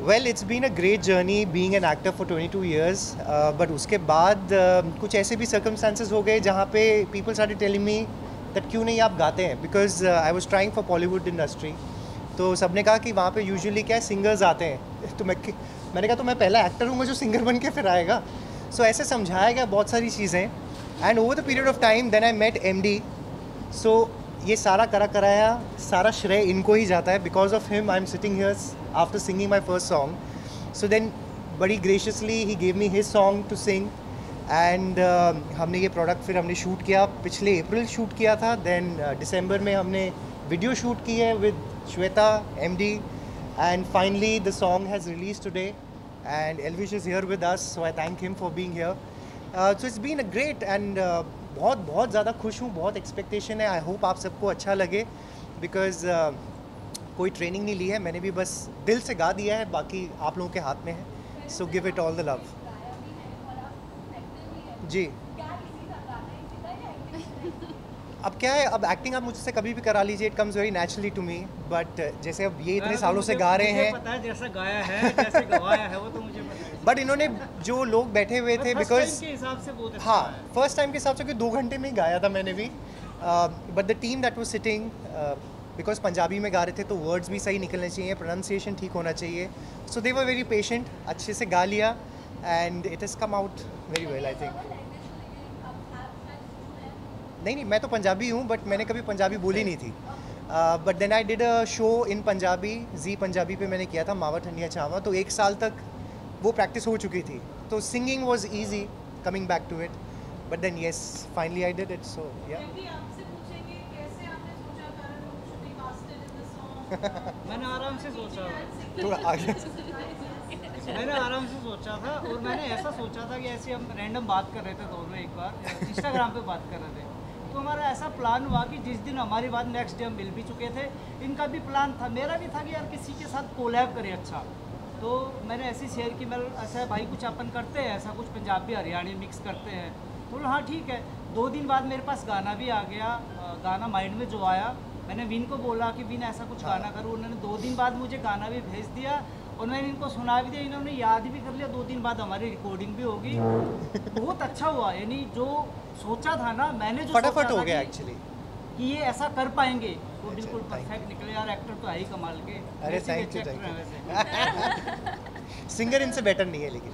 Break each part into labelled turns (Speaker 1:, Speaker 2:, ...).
Speaker 1: Well it's been a great journey being an actor for 22 years, but उसके बाद कुछ ऐसे भी सर्कमस्टांसेस हो गए जहाँ पे people started telling me that क्यों नहीं आप गाते हैं, because I was trying for Bollywood industry. तो सबने कहा कि वहाँ पे यूजुअली क्या है, सिंगर्स आते हैं। तो मैंने कहा तो मैं पहला एक्टर हूँ जो सिंगर बन के फिर आएगा। सो ऐसे समझाया गया बहुत सारी चीज़ें, and over the period of time then I met MD। So ये सारा कराया सारा श्रेय इनको ही जाता है। Because of him I am sitting here after singing my first song. So then बड़ी graciously he gave me his song to sing, and हमने ये प्रोडक्ट फिर हमने शूट किया, पिछले अप्रैल शूट किया था। देन दिसंबर में हमने वीडियो शूट की है with Shweta MD, and finally the song has released today and Elvish is here with us, so I thank him for being here. So it's been a great and बहुत बहुत ज़्यादा खुश हूँ, बहुत एक्सपेक्टेशन है। I hope आप सबको अच्छा लगे, बिकॉज कोई ट्रेनिंग नहीं ली है मैंने, भी बस दिल से गा दिया है, बाकी आप लोगों के हाथ में है। So give it all the love. जी अब क्या है, अब एक्टिंग आप मुझसे कभी भी करा लीजिए, it comes very naturally to me. But जैसे अब ये इतने सालों से गा रहे हैं,
Speaker 2: पता है जैसा गाया है जैसे गवाया है वो तो मुझे पता है।
Speaker 1: बट इन्होंने जो लोग बैठे हुए थे, बिकॉज
Speaker 2: के हिसाब से बहुत अच्छा
Speaker 1: हाँ फर्स्ट टाइम के हिसाब से, क्योंकि 2 घंटे में ही गाया था मैंने भी। But the team that was sitting, because Punjabi में गा रहे थे तो वर्ड्स भी सही निकलने चाहिए, प्रोनाउंसिएशन ठीक होना चाहिए। सो दे वर वेरी पेशेंट, अच्छे से गा लिया and it has come out very well I think. नहीं मैं तो पंजाबी हूँ, बट मैंने कभी पंजाबी बोली नहीं थी। But then I did a show in Punjabi, जी पंजाबी पे मैंने किया था, मावा ठंडिया छावा। तो 1 साल तक वो प्रैक्टिस हो चुकी थी, तो singing was easy coming back to it. But then yes finally I did it, so yeah.
Speaker 2: मैंने आराम से सोचा
Speaker 1: थोड़ा आगे
Speaker 2: मैंने आराम से सोचा था, और मैंने ऐसा सोचा था कि ऐसे हम रैंडम बात कर रहे थे दोनों, एक बार इंस्टाग्राम पे बात कर रहे थे, तो हमारा ऐसा प्लान हुआ कि जिस दिन हमारी बात नेक्स्ट डे हम मिल भी चुके थे। इनका भी प्लान था, मेरा भी था कि यार किसी के साथ कोलैब करें। अच्छा तो मैंने ऐसे शेयर की, मैं ऐसा भाई कुछ अपन करते हैं, ऐसा कुछ पंजाबी हरियाणी मिक्स करते हैं। तो बोला हाँ ठीक है। 2 दिन बाद मेरे पास गाना भी आ गया, गाना माइंड में जो आया, मैंने विन को बोला कि विन ऐसा कुछ गाना करूँ। उन्होंने 2 दिन बाद मुझे गाना भी भेज दिया और मैंने इनको सुना भी दिया, इन्होंने याद भी कर लिया। 2 दिन बाद हमारी रिकॉर्डिंग भी होगी। बहुत अच्छा हुआ, यानी जो सोचा था ना मैंने, जो
Speaker 1: फटाफट हो गया एक्चुअली
Speaker 2: कि ये ऐसा कर पाएंगे, वो बिल्कुल परफेक्ट निकले। यार एक्टर तो है ही कमाल के।
Speaker 1: अरे थैंक यू सिंगर इनसे बेटर नहीं है लेकिन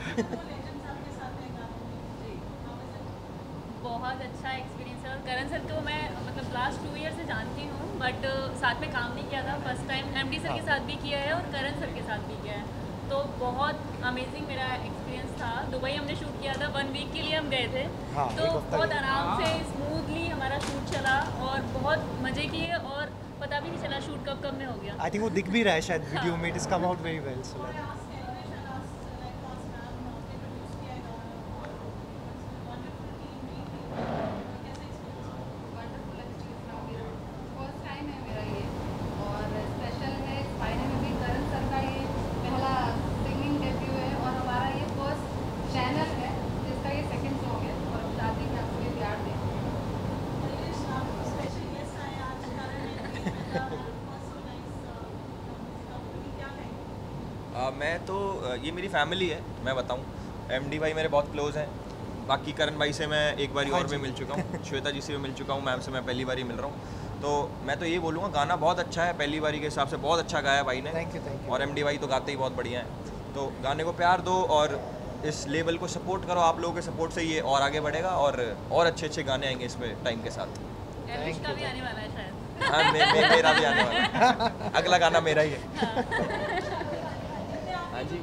Speaker 3: बहुत अच्छा एक्सपीरियंस है। और करण सर को मैं मतलब लास्ट 2 ईयर से जानती हूँ, बट साथ में काम नहीं किया था। फर्स्ट टाइम MD सर के साथ भी किया है और करण सर के साथ भी किया है। तो बहुत अमेजिंग मेरा एक्सपीरियंस था। दुबई हमने शूट किया था, 1 वीक के लिए हम गए थे। तो बहुत आराम से स्मूथली हमारा शूट चला और बहुत मज़े किए, और पता भी नहीं चला शूट कब में हो गया।
Speaker 1: आई थिंक वो दिख भी रहा है शायद वीडियो में, it is come out very well. So
Speaker 4: मैं तो ये मेरी फैमिली है, मैं बताऊं। MD भाई मेरे बहुत क्लोज हैं। बाकी करण भाई से मैं एक बारी और भी मिल चुका हूँ, श्वेता जी से भी मिल चुका हूँ, मैम से मैं पहली बारी मिल रहा हूँ। तो मैं तो ये बोलूँगा गाना बहुत अच्छा है, पहली बारी के हिसाब से बहुत अच्छा गाया भाई ने।
Speaker 1: Thank you.
Speaker 4: और MD भाई तो गाते ही बहुत बढ़िया हैं। तो गाने को प्यार दो और इस लेवल को सपोर्ट करो। आप लोगों के सपोर्ट से ये और आगे बढ़ेगा और अच्छे गाने आएंगे इसमें टाइम के साथ।
Speaker 3: एल्विश का भी आने वाला है शायद।
Speaker 4: हाँ मेरा भी आने वाला है। अगला गाना मेरा ही है। हाँ जी।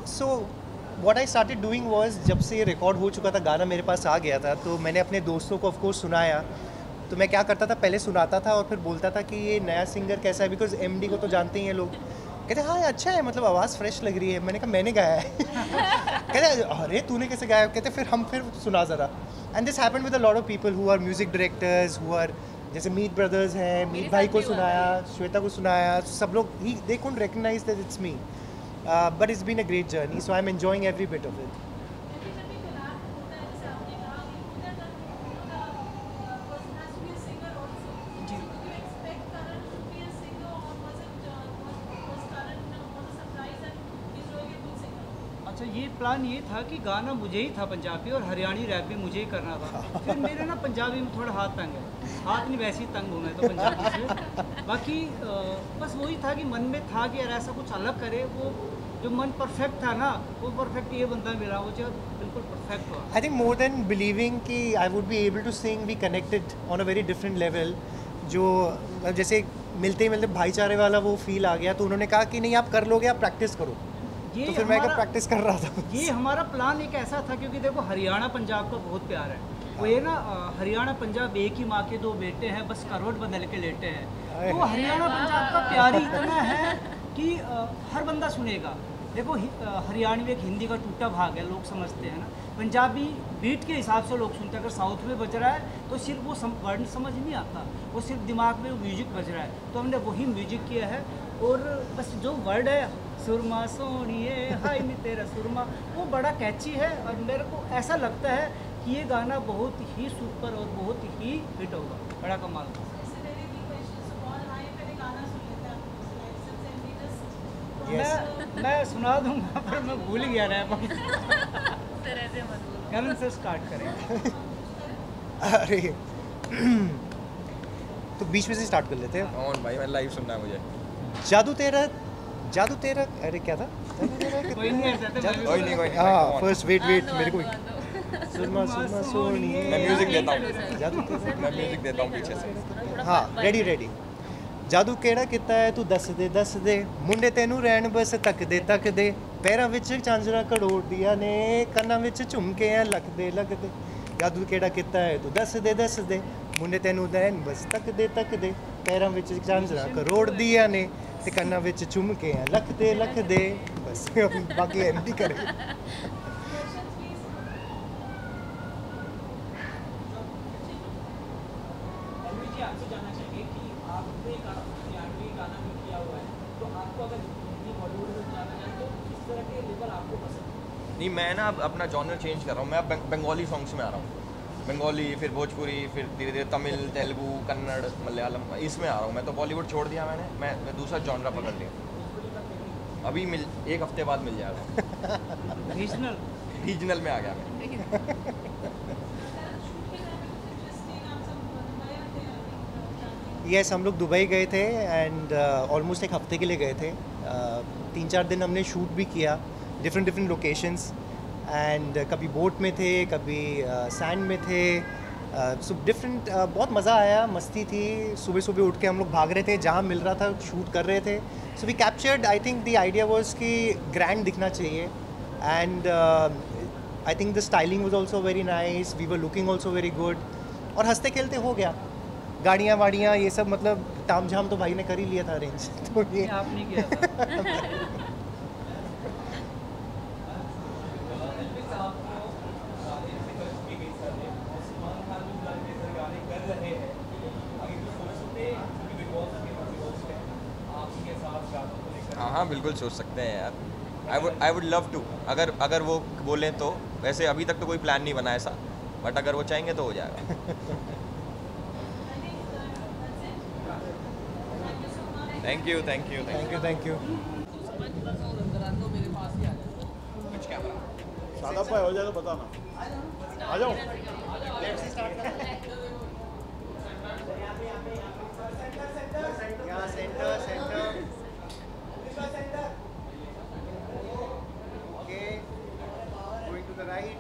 Speaker 1: So what I started doing was, जब से ये रिकॉर्ड हो चुका था, गाना मेरे पास आ गया था, तो मैंने अपने दोस्तों को ऑफ कोर्स सुनाया। तो मैं क्या करता था, पहले सुनाता था और फिर बोलता था कि ये नया सिंगर कैसा है, बिकॉज MD को तो जानते ही हैं लोग। कहते हाँ अच्छा है, मतलब आवाज़ फ्रेश लग रही है। मैंने कहा मैंने गाया है। कहते अरे तूने कैसे गाया। कहते फिर सुना ज़रा। And this happened with a lot of people who are music directors, who are, जैसे मीत ब्रदर्स हैं, मीत भाई को सुनाया, श्वेता को सुनाया, सब लोग ही they couldn't recognise that it's me. But it's been a great journey, so I am enjoying every bit of it.
Speaker 2: अच्छा, ये प्लान ये था कि गाना मुझे ही था पंजाबी और हरियाणी रैप भी मुझे ही करना था। फिर मेरे ना पंजाबी में थोड़ा हाथ तंग है, हाथ नहीं वैसे ही तंग हूँ मैं तो पंजाबी से। बाकी बस वही था कि मन में था कि यार ऐसा कुछ अलग करे, वो जो मन परफेक्ट था ना, वो परफेक्ट ये बंदा मिला, वो जो बिल्कुल परफेक्ट हुआ।
Speaker 1: I think more than believing कि I would be able to sing, we connected on a very different level. जो जैसे मिलते ही मिलते भाईचारे वाला वो फील आ गया, तो उन्होंने कहा कि नहीं आप कर लोगे, आप प्रैक्टिस करो। तो फिर मैं प्रैक्टिस कर रहा था।
Speaker 2: ये हमारा प्लान एक ऐसा था, क्योंकि देखो हरियाणा पंजाब का बहुत प्यार है। वो ये ना हरियाणा पंजाब एक ही माँ के दो बेटे हैं, बस करवट बदल के लेटे हैं। तो हरियाणा पंजाब का प्यार ही इतना है कि हर बंदा सुनेगा। देखो हरियाणवी में एक हिंदी का टूटा भाग है, लोग समझते हैं ना। पंजाबी बीट के हिसाब से लोग सुनते हैं। अगर साउथ में बज रहा है तो सिर्फ वो वर्ड समझ नहीं आता, वो सिर्फ दिमाग में म्यूजिक बज रहा है। तो हमने वही म्यूजिक किया है, और बस जो वर्ड है सुरमा सोनिए हाय नी तेरा सुरमा, वो बड़ा कैची है। और मेरे को ऐसा लगता है कि ये गाना बहुत ही सुपर और बहुत ही हिट होगा, बड़ा कमाल का। मैं सुना दूंगा, पर मैं भूल गया रैप। करण से स्टार्ट करेंगे।
Speaker 1: अरे तो बीच में से स्टार्ट कर लेते हैं।
Speaker 4: कौन भाई, मैं लाइव सुनना है मुझे।
Speaker 1: जादू तेरा अरे क्या था?
Speaker 2: कोई नहीं ऐसा तो
Speaker 4: कोई नहीं
Speaker 1: हाँ फर्स्ट वेट मेरे को सुरमा सोनिए।
Speaker 4: मैं म्यूजिक देता हूँ,
Speaker 1: जादू तेरा,
Speaker 4: मैं म्यूजिक देता हूँ पीछे से।
Speaker 1: हाँ रेडी। जादू ਕਿਹੜਾ ਕੀਤਾ ਹੈ ਤੂੰ ਦੱਸ ਦੇ ਮੁੰਡੇ ਤੈਨੂੰ ਰਹਿਣ ਬਸ ਤੱਕਦੇ ਪੈਰਾਂ ਵਿੱਚ ਝਾਂਜਰਾਂ ਘੜੋੜਦੀਆਂ ਨੇ ਕੰਨਾਂ ਵਿੱਚ ਝੁਮਕੇ ਆ ਲੱਗਦੇ ਜਾਦੂ ਕਿਹੜਾ ਕੀਤਾ ਹੈ ਤੂੰ ਦੱਸ ਦੇ ਮੁੰਡੇ ਤੈਨੂੰ ਰਹਿਣ ਬਸ ਤੱਕਦੇ ਪੈਰਾਂ ਵਿੱਚ ਝਾਂਜਰਾਂ ਘੜੋੜਦੀਆਂ ਨੇ ਤੇ ਕੰਨਾਂ ਵਿੱਚ ਝੁਮਕੇ ਆ ਲੱਗਦੇ ਬਸ ਬਾਕੀ ਐਮਡੀ ਕਰੇ।
Speaker 4: नहीं, मैं ना अब अपना जॉनर चेंज कर रहा हूँ। मैं अब बंगाली सॉन्ग्स में आ रहा हूँ। बंगाली, फिर भोजपुरी, फिर धीरे धीरे तमिल, तेलुगु, कन्नड़, मलयालम, इसमें आ रहा हूँ मैं। तो बॉलीवुड छोड़ दिया मैंने, मैं दूसरा जॉनरा पकड़ लिया। अभी एक हफ्ते बाद मिल जाएगा। रीजनल में आ गया मैं।
Speaker 1: यस, हम लोग दुबई गए थे एंड ऑलमोस्ट एक हफ्ते के लिए गए थे। 3-4 दिन हमने शूट भी किया डिफरेंट लोकेशंस, एंड कभी बोट में थे, कभी सैंड में थे, सो डिफरेंट। बहुत मज़ा आया, मस्ती थी। सुबह उठ के हम लोग भाग रहे थे, जहाँ मिल रहा था शूट कर रहे थे। So we captured, I think the idea was कि ग्रैंड दिखना चाहिए, and I think the styling was also very nice, we were looking also very good, और हंसते खेलते हो गया। गाड़ियाँ वाड़ियाँ ये सब, मतलब ताम झाम तो भाई ने कर ही लिया था अरेंज। तो ये
Speaker 2: आपने किया था।
Speaker 4: हाँ बिल्कुल सोच सकते हैं यार। आई वुड लव टू, अगर वो बोलें तो। वैसे अभी तक तो कोई प्लान नहीं बना ऐसा, बट अगर वो चाहेंगे तो हो जाएगा। Thank you.
Speaker 5: सादा पाए हो जाए तो बताना। आ जाओ।
Speaker 1: Center okay, going to the right.